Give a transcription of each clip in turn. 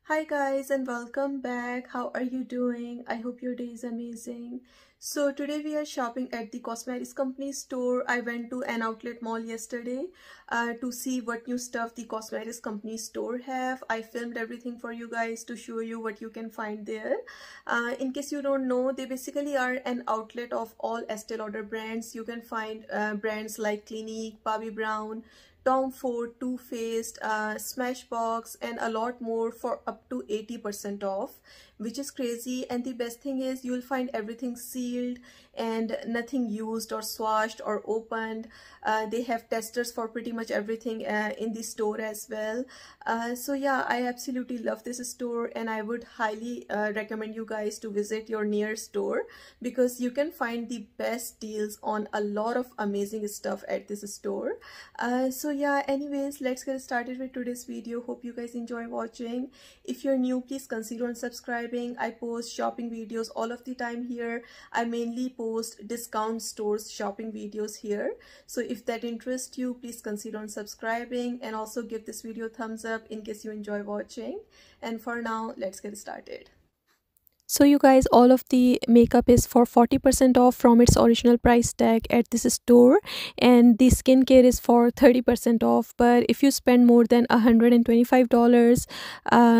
Hi guys and welcome back. How are you doing? I hope your day is amazing. So today we are shopping at the cosmetics company store. I went to an outlet mall yesterday to see what new stuff the cosmetics company store have. I filmed everything for you guys to show you what you can find there. In case you don't know, they basically are an outlet of all Estee Lauder brands. You can find brands like Clinique, Bobbi Brown, Tom Ford, Too Faced, Smashbox, and a lot more for up to 80% off, which is crazy. And the best thing is you'll find everything sealed and nothing used or swatched or opened. They have testers for pretty much everything in the store as well. So yeah, I absolutely love this store and I would highly recommend you guys to visit your near store because you can find the best deals on a lot of amazing stuff at this store. So yeah, anyways, let's get started with today's video. Hope you guys enjoy watching. If you're new, please consider on subscribing. I post shopping videos all of the time here. I mainly post discount stores shopping videos here. So if that interests you, please consider on subscribing and also give this video a thumbs up in case you enjoy watching. And for now, let's get started. So you guys, all of the makeup is for 40% off from its original price tag at this store, and the skincare is for 30% off. But if you spend more than $125,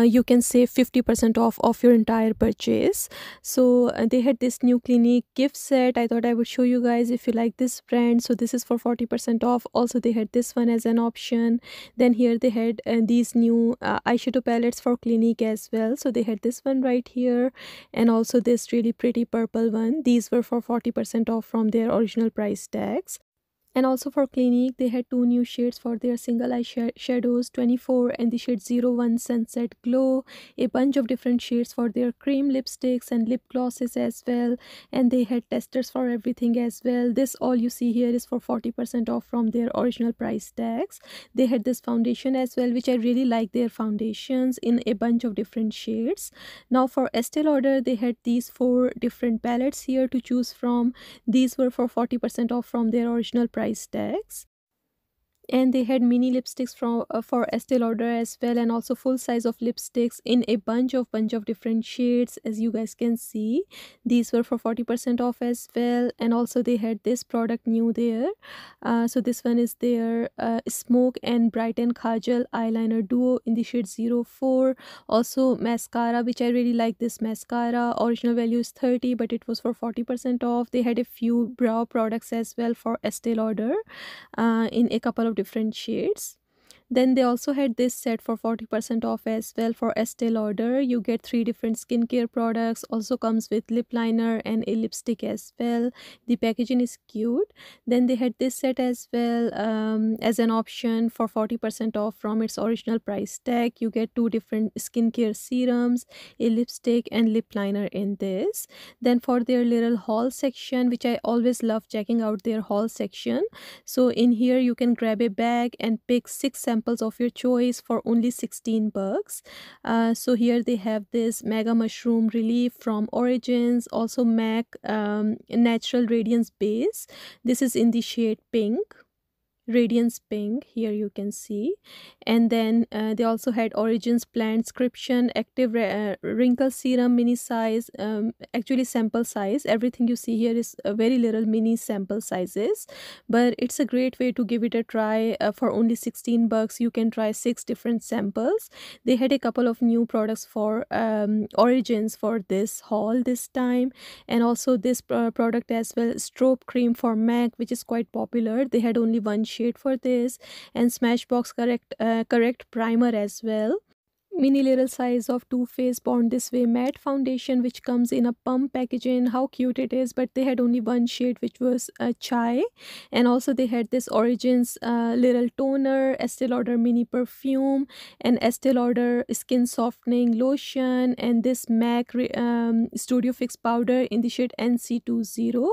you can save 50% off of your entire purchase. So they had this new Clinique gift set. I thought I would show you guys if you like this brand. So this is for 40% off. Also they had this one as an option. Then here they had these new eyeshadow palettes for Clinique as well. So they had this one right here, and also this really pretty purple one. These were for 40% off from their original price tags. And also for Clinique, they had two new shades for their single eye shadows, 24 and the shade 01 Sunset Glow. A bunch of different shades for their cream lipsticks and lip glosses as well. And they had testers for everything as well. This all you see here is for 40% off from their original price tags. They had this foundation as well, which I really like their foundations in a bunch of different shades. Now for Estee Lauder, they had these 4 different palettes here to choose from. These were for 40% off from their original price tags. And they had mini lipsticks for Estee Lauder as well, and also full size of lipsticks in a bunch of different shades. As you guys can see, these were for 40% off as well. And also they had this product new there. So this one is their Smoke and Brighten Kajal eyeliner duo in the shade 04. Also mascara, which I really like this mascara. Original value is 30, but it was for 40% off. They had a few brow products as well for Estee Lauder in a couple of different shades. Then they also had this set for 40% off as well for Estee Lauder. You get 3 different skincare products. Also comes with lip liner and a lipstick as well. The packaging is cute. Then they had this set as well as an option for 40% off from its original price tag. You get 2 different skincare serums, a lipstick and lip liner in this. Then for their little haul section, which I always love checking out their haul section. So in here you can grab a bag and pick 6 samples of your choice for only 16 bucks. So here they have this Mega Mushroom Relief from Origins, also MAC Natural Radiance Base. This is in the shade pink. Radiance pink, here you can see. And then they also had Origins Plantscription Active Wrinkle Serum mini size, actually sample size. Everything you see here is a very little mini sample sizes, but it's a great way to give it a try. For only 16 bucks you can try 6 different samples. They had a couple of new products for Origins for this haul this time, and also this product as well, Strobe Cream for MAC, which is quite popular. They had only one shade for this, and Smashbox correct primer as well. Mini little size of Too Faced Born This Way matte foundation, which comes in a pump packaging. How cute it is. But they had only one shade, which was chai. And also they had this Origins little toner, Estee Lauder mini perfume, and Estee Lauder skin softening lotion, and this MAC Studio Fix powder in the shade NC20.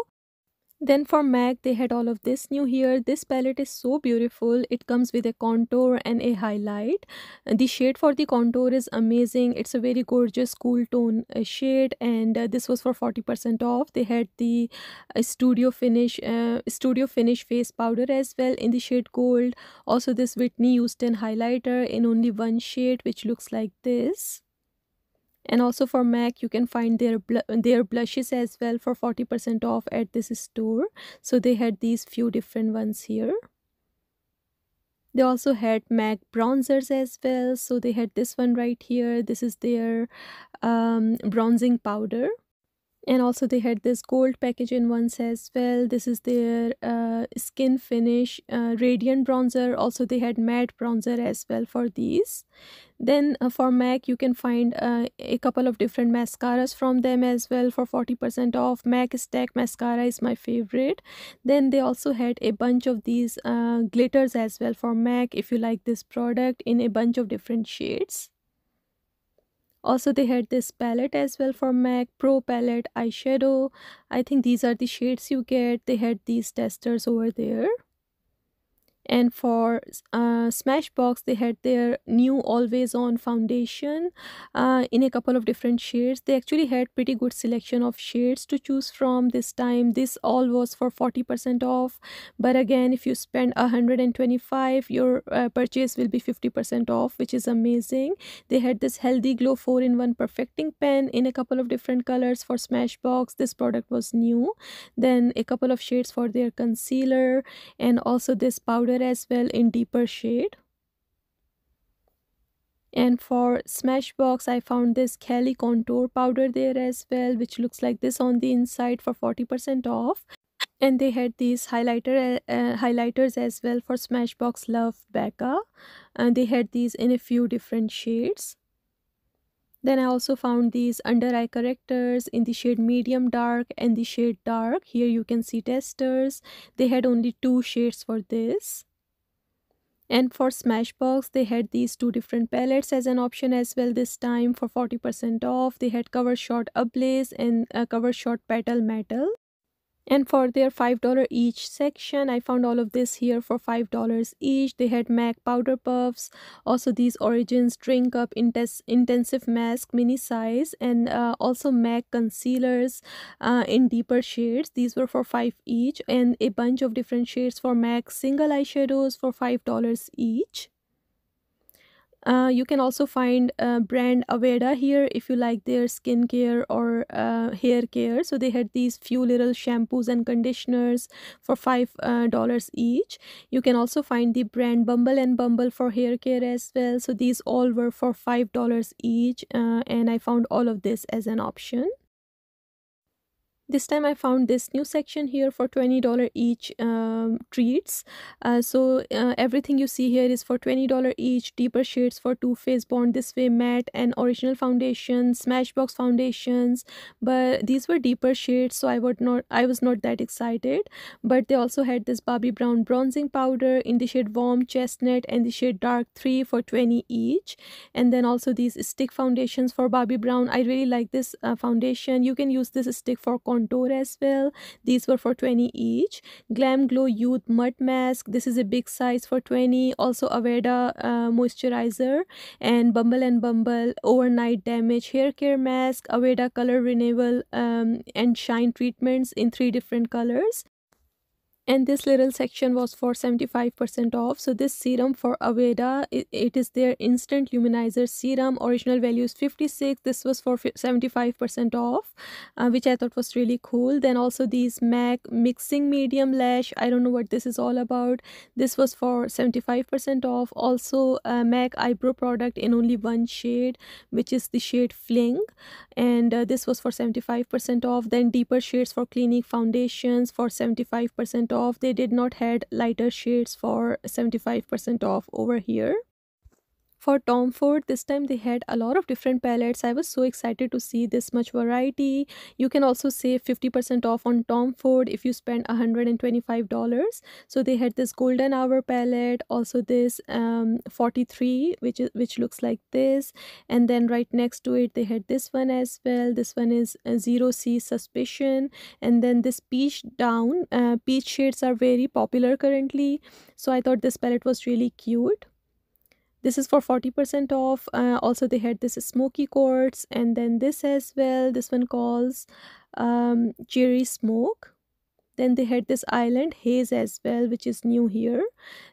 Then for MAC, they had all of this new here. This palette is so beautiful. It comes with a contour and a highlight. The shade for the contour is amazing. It's a very gorgeous cool tone shade, and this was for 40% off. They had the studio finish face powder as well in the shade gold. Also this Whitney Houston highlighter in only one shade, which looks like this. And also for MAC, you can find their blushes as well for 40% off at this store. So they had these few different ones here. They also had MAC bronzers as well. So they had this one right here. This is their bronzing powder. And also they had this gold packaging ones as well. This is their skin finish radiant bronzer. Also they had matte bronzer as well for these. Then for MAC, you can find a couple of different mascaras from them as well for 40% off. MAC Stack mascara is my favorite. Then they also had a bunch of these glitters as well for MAC if you like this product in a bunch of different shades. Also they had this palette as well for MAC Pro Palette eyeshadow. I think these are the shades you get. They had these testers over there. And for Smashbox, they had their new always on foundation in a couple of different shades. They actually had pretty good selection of shades to choose from this time. This all was for 40% off, but again, if you spend 125, your purchase will be 50% off, which is amazing. They had this Healthy Glow 4-in-1 perfecting pen in a couple of different colors for Smashbox. This product was new. Then a couple of shades for their concealer, and also this powder as well in deeper shade. And for Smashbox, I found this Cali contour powder there as well, which looks like this on the inside for 40% off. And they had these highlighters as well for Smashbox Love Becca, and they had these in a few different shades. Then I also found these under eye correctors in the shade medium dark and the shade dark. Here you can see testers. They had only 2 shades for this. And for Smashbox, they had these 2 different palettes as an option as well this time for 40% off. They had Cover Shot Ablaze and Cover Shot Petal Metal. And for their $5 each section, I found all of this here for $5 each. They had MAC powder puffs, also these Origins Drink Up Intensive Mask mini size, and also MAC concealers in deeper shades. These were for $5 each, and a bunch of different shades for MAC single eyeshadows for $5 each. You can also find brand Aveda here if you like their skincare or hair care. So they had these few little shampoos and conditioners for $5 each. You can also find the brand Bumble and Bumble for hair care as well. So these all were for $5 each, and I found all of this as an option. This time I found this new section here for $20 each treats. So everything you see here is for $20 each. Deeper shades for Too Faced Born This Way matte and original foundation, Smashbox foundations, but these were deeper shades, so I was not that excited. But they also had this Bobbi Brown bronzing powder in the shade Warm Chestnut and the shade Dark 3 for $20 each. And then also these stick foundations for Bobbi Brown. I really like this foundation. You can use this stick for contour as well. These were for $20 each. Glam Glow Youth Mud Mask. This is a big size for $20. Also Aveda moisturizer, and Bumble and Bumble Overnight Damage Hair Care Mask, Aveda Color Renewal and Shine treatments in 3 different colors. And this little section was for 75% off. So this serum for Aveda, it is their instant luminizer serum. Original value is 56. This was for 75% off, which I thought was really cool. Then also these MAC mixing medium lash. I don't know what this is all about. This was for 75% off. Also MAC eyebrow product in only 1 shade, which is the shade Fling, and this was for 75% off. Then deeper shades for Clinique foundations for 75% off. They did not had lighter shades for 75% off over here. For Tom Ford, this time they had a lot of different palettes. I was so excited to see this much variety. You can also save 50% off on Tom Ford if you spend $125. So they had this Golden Hour palette, also this 43, which looks like this, and then right next to it they had this one as well. This one is Zero C Suspicion, and then this Peach Down. Peach shades are very popular currently, so I thought this palette was really cute. This is for 40% off. Also they had this Smoky Quartz, and then this as well. This one calls Cherry Smoke. Then they had this Island Haze as well, which is new here.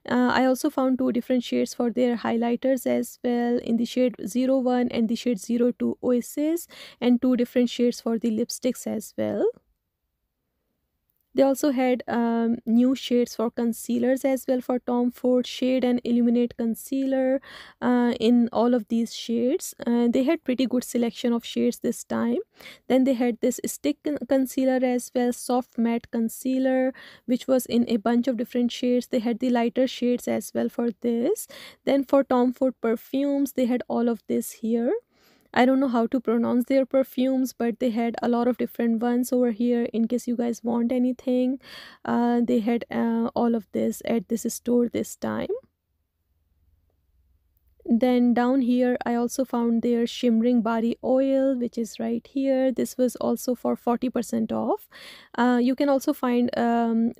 I also found two different shades for their highlighters as well, in the shade 01 and the shade 02 Oasis, and two different shades for the lipsticks as well. They also had new shades for concealers as well for Tom Ford Shade and Illuminate Concealer in all of these shades. They had pretty good selection of shades this time. Then they had this stick concealer as well, soft matte concealer, which was in a bunch of different shades. They had the lighter shades as well for this. Then for Tom Ford perfumes, they had all of this here. I don't know how to pronounce their perfumes, but they had a lot of different ones over here in case you guys want anything. They had all of this at this store this time. Then down here I also found their shimmering body oil, which is right here. This was also for 40% off. You can also find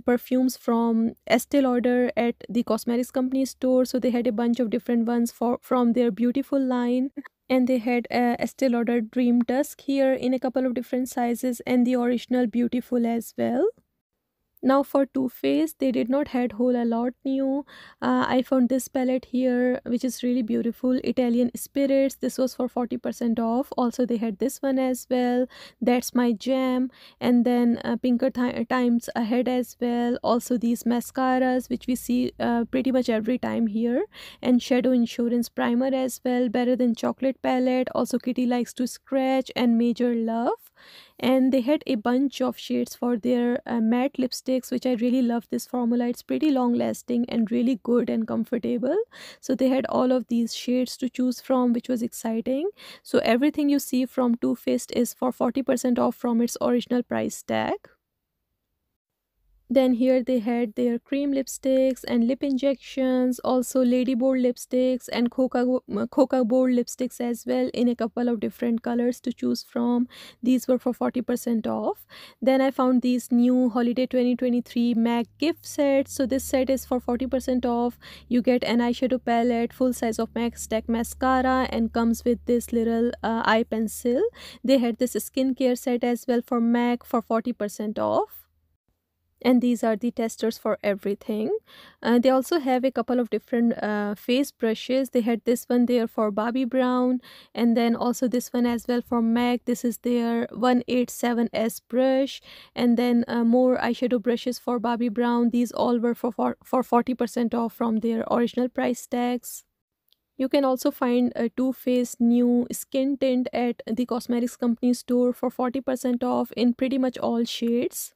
perfumes from Estee Lauder at the cosmetics company store, so they had a bunch of different ones from their beautiful line. And they had Estee Lauder Dream Dusk here in a couple of different sizes, and the original Beautiful as well. Now for Too Faced, they did not had whole a lot new. I found this palette here, which is really beautiful, Italian Spirits. This was for 40% off. Also they had this one as well, That's My Jam, and then Pinker Times Ahead as well. Also these mascaras, which we see pretty much every time here, and Shadow Insurance Primer as well, Better Than Chocolate palette, also Kitty Likes to Scratch, and Major Love. And they had a bunch of shades for their matte lipsticks, which I really love this formula. It's pretty long lasting and really good and comfortable. So they had all of these shades to choose from, which was exciting. So everything you see from Too Faced is for 40% off from its original price tag. Then here they had their cream lipsticks and lip injections, also ladyboard lipsticks and coca board lipsticks as well in a couple of different colors to choose from. These were for 40% off. Then I found these new holiday 2023 MAC gift sets. So this set is for 40% off. You get an eyeshadow palette, full size of MAC stack mascara, and comes with this little eye pencil. They had this skincare set as well for MAC for 40% off. And these are the testers for everything. They also have a couple of different face brushes. They had this one there for Bobbi Brown, and then also this one as well for MAC. This is their 187S brush, and then more eyeshadow brushes for Bobbi Brown. These all were for 40% off from their original price tags. You can also find a Too Faced new skin tint at the cosmetics company store for 40% off in pretty much all shades.